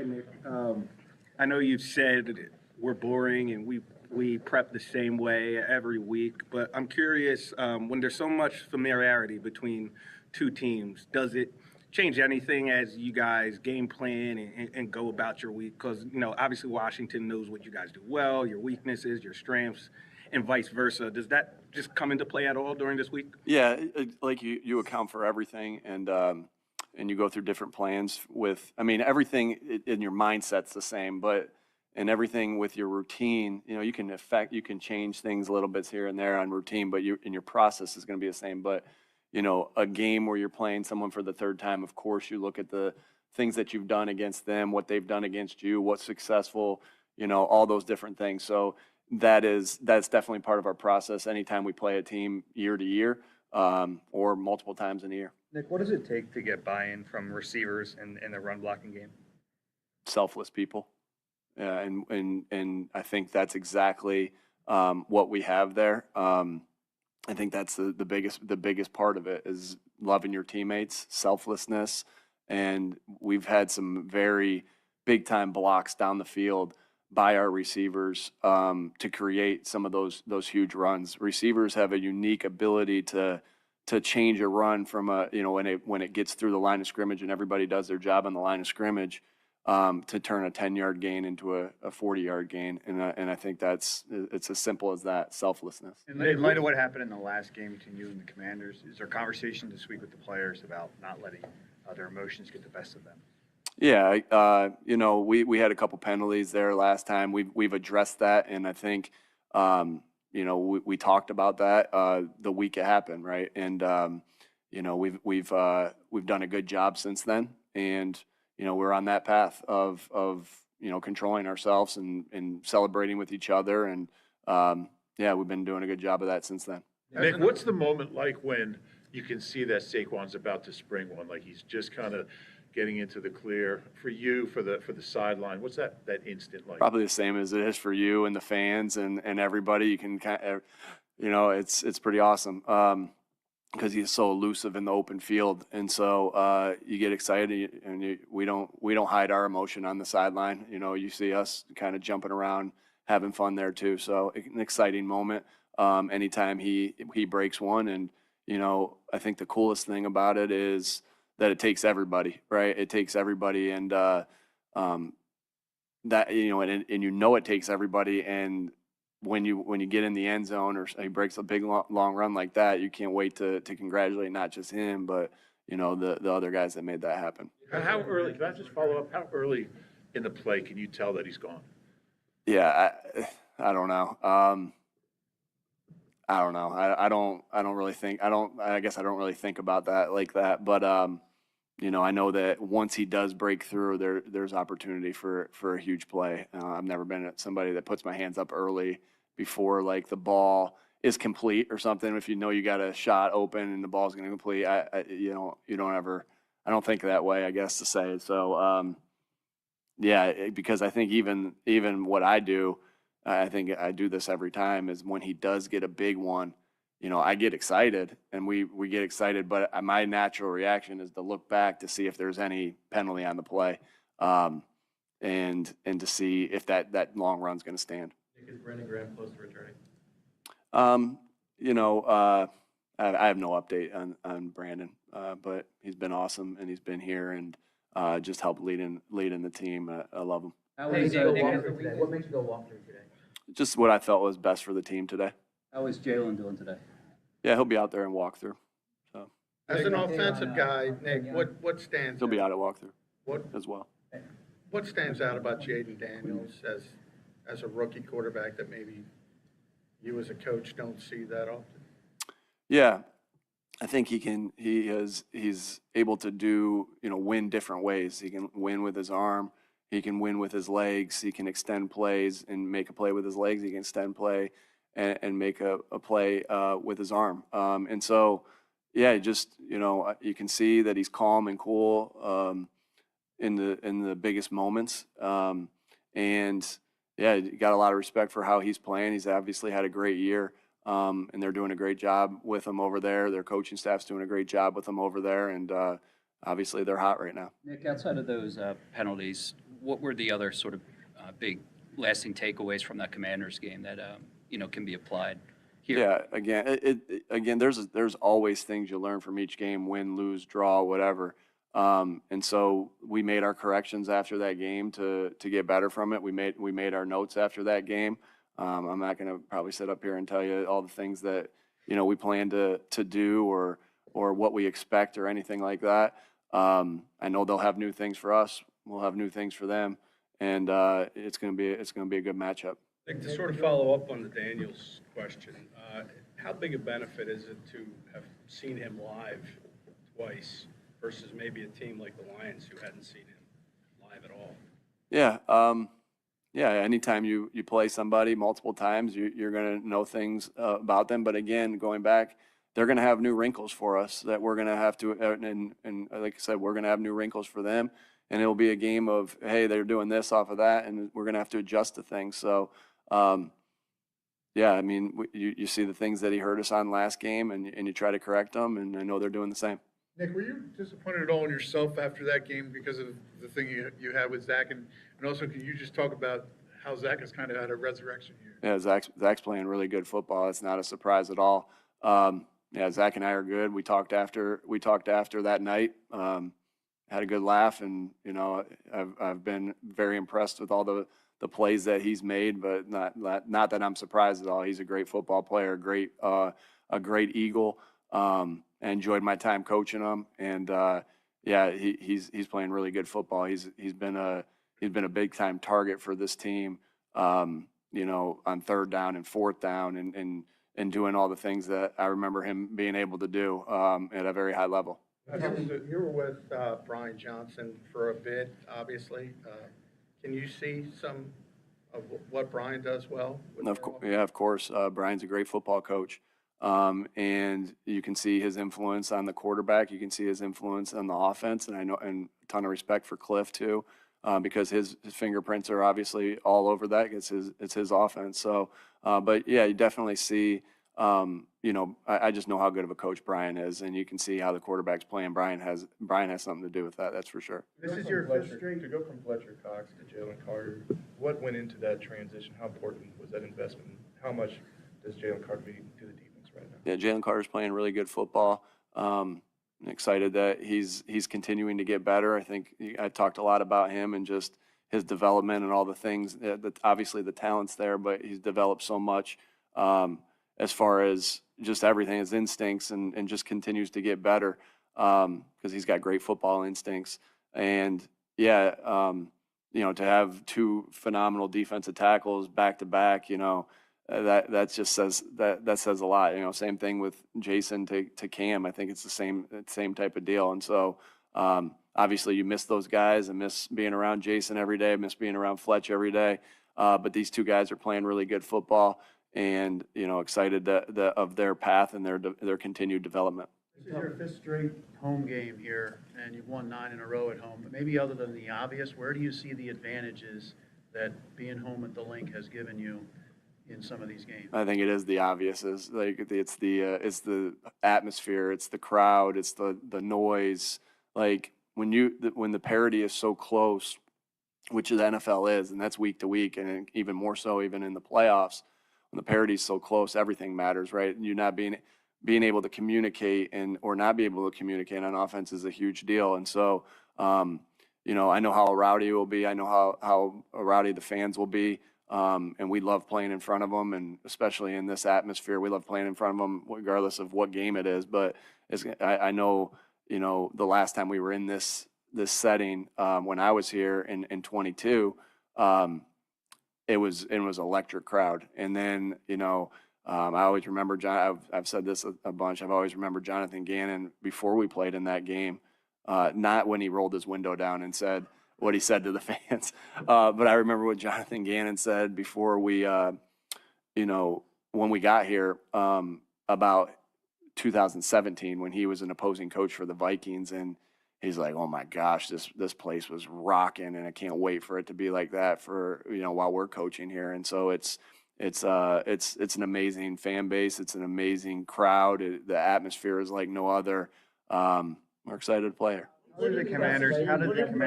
Hey, Nick. I know you've said we're boring and we prep the same way every week, but I'm curious, when there's so much familiarity between two teams, does it change anything as you guys game plan and go about your week? Because, obviously Washington knows what you guys do well, your weaknesses, your strengths, and vice versa. Does that just come into play at all during this week? Yeah, like you account for everything, and you go through different plans with. I mean, everything in your mindset's the same, but and everything with your routine, you can change things a little bit here and there on routine, but your process is going to be the same. But a game where you're playing someone for the third time, of course, you look at the things that you've done against them, what they've done against you, what's successful, all those different things. So that's definitely part of our process anytime we play a team year to year, or multiple times in a year. Nick, what does it take to get buy-in from receivers in the run blocking game? Selfless people. And I think that's exactly what we have there. I think that's the biggest part of it is loving your teammates, selflessness, and we've had some very big time blocks down the field by our receivers to create some of those huge runs. Receivers have a unique ability to change a run from when it gets through the line of scrimmage and everybody does their job on the line of scrimmage, to turn a 10-yard gain into a 40-yard gain. And I think it's as simple as that, selflessness. In light of what happened in the last game between you and the Commanders, is there conversation this week with the players about not letting their emotions get the best of them? Yeah, we had a couple penalties there last time. We've addressed that, and I think we talked about that the week it happened, right? And we've done a good job since then, and we're on that path of controlling ourselves and celebrating with each other, and we've been doing a good job of that since then. Nick, what's the moment like when you can see that Saquon's about to spring one, like he's just kind of getting into the clear for you, for the sideline? What's that instant like? Probably the same as it is for you and the fans and everybody. You can kind of, it's pretty awesome because he's so elusive in the open field, and so you get excited, and we don't hide our emotion on the sideline. You see us kind of jumping around, having fun there too. So an exciting moment anytime he breaks one, and I think the coolest thing about it is that it takes everybody, right? It takes everybody, and that and it takes everybody. And when you get in the end zone or he breaks a big long run like that, you can't wait to congratulate not just him, but the other guys that made that happen. How early? Can I just follow up? How early in the play can you tell that he's gone? Yeah, I don't know. I don't know. I don't really think. I guess I don't really think about that like that. But I know that once he does break through, there's opportunity for a huge play. I've never been somebody that puts my hands up early before like the ball is complete or something. If you got a shot open and the ball's going to complete, you don't ever. I don't think that way, I guess, to say. So because I think even what I do, I think I do this every time, is when he does get a big one, I get excited, and we get excited, but my natural reaction is to look back to see if there's any penalty on the play, and to see if that long run's going to stand. Is Brandon Graham close to returning? I have no update on Brandon, but he's been awesome, and he's been here and just helped leading the team. I love him. What makes you go walk through today? Just what I felt was best for the team today. How is Jalen doing today? Yeah, he'll be out there and walk through. So As an offensive guy, Nick, what stands? he'll be out at walkthrough What as well. what stands out about Jaden Daniels as a rookie quarterback that maybe you as a coach don't see that often? Yeah, I think he's able to do, win different ways. He can win with his arm. He can win with his legs. He can extend plays and make a play with his legs. He can extend play and make a play with his arm. And so, yeah, you can see that he's calm and cool in the biggest moments. And yeah, you got a lot of respect for how he's playing. He's obviously had a great year. And they're doing a great job with him over there. Their coaching staff's doing a great job with him over there. And obviously they're hot right now. Nick, outside of those penalties, what were the other sort of big lasting takeaways from that Commanders game that, can be applied here? Yeah, again, there's always things you learn from each game, win, lose, draw, whatever. And so we made our corrections after that game to get better from it. We made our notes after that game. I'm not going to probably sit up here and tell you all the things that, we plan to do or what we expect or anything like that. I know they'll have new things for us. We'll have new things for them. And it's going to be a good matchup. Nick, to sort of follow up on the Daniels question, how big a benefit is it to have seen him live twice versus maybe a team like the Lions who hadn't seen him live at all? Yeah, anytime you play somebody multiple times, you're going to know things about them. But again, going back, they're going to have new wrinkles for us that we're going to have to, and like I said, we're going to have new wrinkles for them. And it'll be a game of, hey, they're doing this off of that, and we're going to have to adjust to things. So, yeah, I mean, you see the things that he hurt us on last game, and you try to correct them, and I know they're doing the same. Nick, were you disappointed at all in yourself after that game because of the thing you had with Zach? And also, can you just talk about how Zach has kind of had a resurrection here? Yeah, Zach's playing really good football. It's not a surprise at all. Yeah, Zach and I are good. We talked after that night. Had a good laugh, and I've been very impressed with all the plays that he's made, but not that I'm surprised at all. He's a great football player, a great Eagle. I enjoyed my time coaching him, and yeah, he's playing really good football. He's been a big time target for this team. On third down and fourth down, and doing all the things that I remember him being able to do at a very high level. You were with Brian Johnson for a bit, obviously. Can you see some of what Brian does well? Of course. Brian's a great football coach. And you can see his influence on the quarterback. You can see his influence on the offense. And I know, and a ton of respect for Cliff too, because his fingerprints are obviously all over that. It's his offense. So, but yeah, you definitely see, I just know how good of a coach Brian is, and you can see how the quarterback's playing. Brian has something to do with that. That's for sure. This is your fifth straight. To go from Fletcher Cox to Jalen Carter, what went into that transition? How important was that investment? How much does Jalen Carter mean to the defense right now? Yeah, Jalen Carter's playing really good football. I'm excited that he's continuing to get better. I think I talked a lot about him and just his development and all the things. Obviously, the talent's there, but he's developed so much as far as just everything, his instincts, and just continues to get better because he's got great football instincts. And yeah, to have two phenomenal defensive tackles back to back, that just says that says a lot. Same thing with Jason to Cam. I think it's the same type of deal. And so obviously you miss those guys. I miss being around Jason every day. I miss being around Fletch every day. But these two guys are playing really good football, and excited of their path and their continued development. This is your fifth straight home game here, and you've won 9 in a row at home. But maybe other than the obvious, where do you see the advantages that being home at the Link has given you in some of these games? I think it is the obvious. It's the atmosphere, it's the crowd, it's the noise. Like when the parity is so close, which the NFL is, and that's week to week, and even more so even in the playoffs. When the parity is so close, everything matters, right? And you not being able to communicate or not be able to communicate on offense is a huge deal. And so, I know how rowdy it will be. I know how rowdy the fans will be. And we love playing in front of them, and especially in this atmosphere, we love playing in front of them regardless of what game it is. But I know, the last time we were in this setting, when I was here in 22, it was electric crowd. And then, I always remember I've said this a bunch. I've always remembered Jonathan Gannon before we played in that game, not when he rolled his window down and said what he said to the fans. But I remember what Jonathan Gannon said before we, when we got here, about 2017, when he was an opposing coach for the Vikings, and he's like, "Oh my gosh, this place was rocking, and I can't wait for it to be like that for while we're coaching here." And so it's an amazing fan base. It's an amazing crowd. The atmosphere is like no other. We're excited to play here. How did the Commanders, he's looking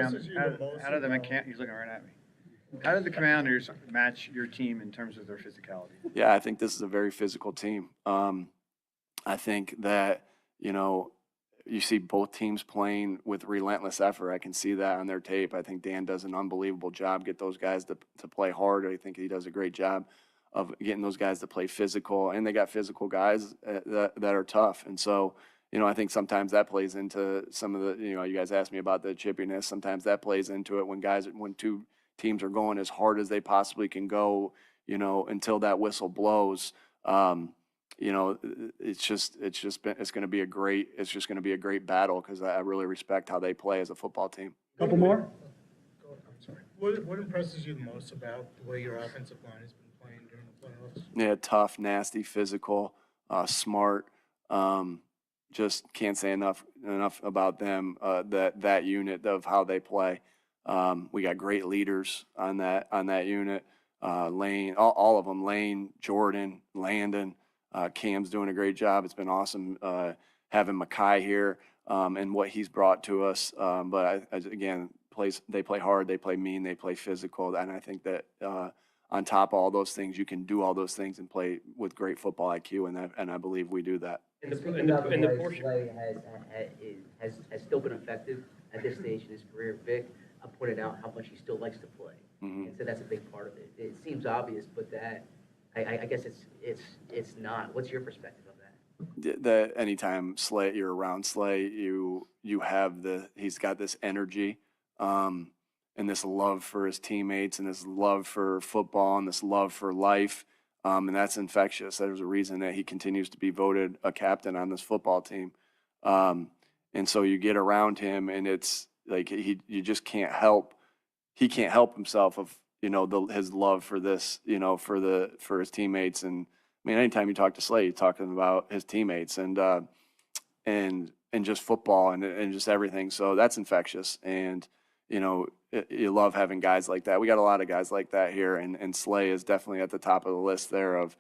right at me. How did the Commanders match your team in terms of their physicality? Yeah, I think this is a very physical team. I think that, you see both teams playing with relentless effort. I can see that on their tape. I think Dan does an unbelievable job, get those guys to play hard. I think he does a great job of getting those guys to play physical, and they got physical guys that are tough. And so, I think sometimes that plays into some of the, you guys asked me about the chippiness. Sometimes that plays into it when two teams are going as hard as they possibly can go, until that whistle blows. It's going to be a great battle because I really respect how they play as a football team. Couple more? I'm sorry. What impresses you the most about the way your offensive line has been playing during the playoffs? Yeah, tough, nasty, physical, smart. Just can't say enough about them. That unit of how they play. We got great leaders on that unit. Lane, all of them. Lane, Jordan, Landon. Cam's doing a great job. It's been awesome having Mekhi here and what he's brought to us. But again, they play hard, they play mean, they play physical, and I think that on top of all those things, you can do all those things and play with great football IQ, and I believe we do that. In the portion has still been effective at this stage in his career. Vic pointed out how much he still likes to play, and so that's a big part of it. It seems obvious, but that. I guess it's not. What's your perspective of that? That anytime you're around Slay, you have he's got this energy, and this love for his teammates, and this love for football, and this love for life, and that's infectious. There's a reason that he continues to be voted a captain on this football team, and so you get around him, and it's like you just can't help. He can't help himself of. His love for this, for his teammates. And I mean, anytime you talk to Slay, you're talking about his teammates and just football and just everything. So that's infectious. And, you love having guys like that. We got a lot of guys like that here. And Slay is definitely at the top of the list there of,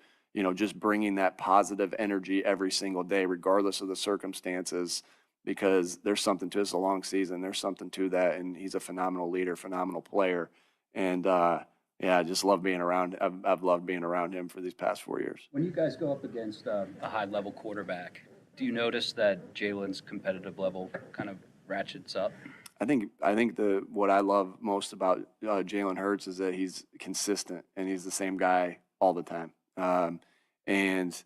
just bringing that positive energy every single day, regardless of the circumstances, because there's something to it. It's a long season. There's something to that. And he's a phenomenal leader, phenomenal player. And, I just love being around. I've loved being around him for these past 4 years. When you guys go up against A high-level quarterback. Do you notice that Jalen's competitive level kind of ratchets up? I think what I love most about Jalen Hurts is that he's consistent and he's the same guy all the time. And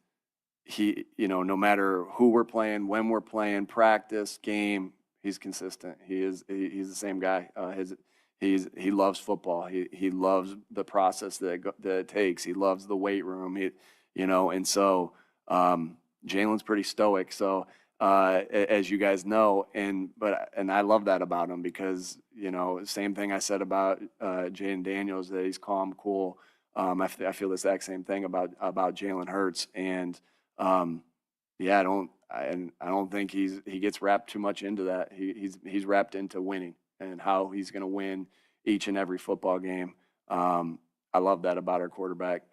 he, no matter who we're playing, when we're playing, practice, game, he's consistent. He's the same guy. He loves football. He loves the process that it takes. He loves the weight room. And so Jalen's pretty stoic. So as you guys know, and I love that about him because same thing I said about Jaden Daniels, that he's calm, cool. I feel the exact same thing about Jalen Hurts, and I don't think he gets wrapped too much into that. He's wrapped into winning and how he's going to win each and every football game. I love that about our quarterback,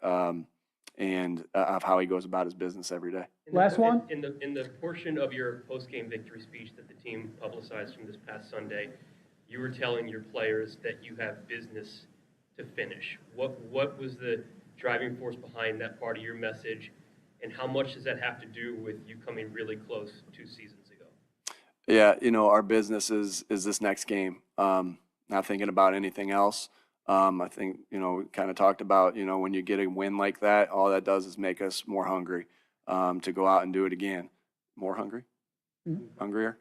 and of how he goes about his business every day. Last one? In the portion of your post-game victory speech that the team publicized from this past Sunday, you were telling your players that you have business to finish. What was the driving force behind that part of your message, and how much does that have to do with you coming really close 2 seasons ago? Yeah, our business is this next game. Not thinking about anything else. I think, we kind of talked about, when you get a win like that, all that does is make us more hungry to go out and do it again. More hungry? Mm-hmm. Hungrier?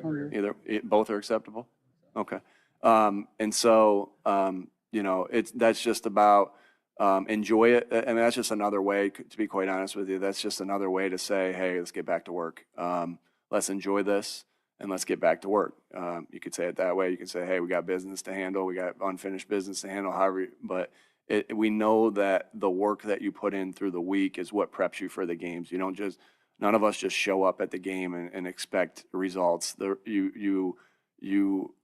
Hungrier. Both are acceptable? Okay. And so, that's just about enjoy it. And that's just another way, to be quite honest with you, that's just another way to say, hey, let's get back to work. Let's enjoy this. And let's get back to work. You could say it that way. You can say, hey, we got business to handle. We got unfinished business to handle. But we know that the work that you put in through the week is what preps you for the games. None of us just show up at the game and expect results. You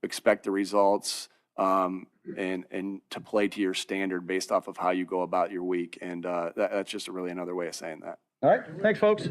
expect the results and to play to your standard based off of how you go about your week. And that's just really another way of saying that. All right. Thanks, folks.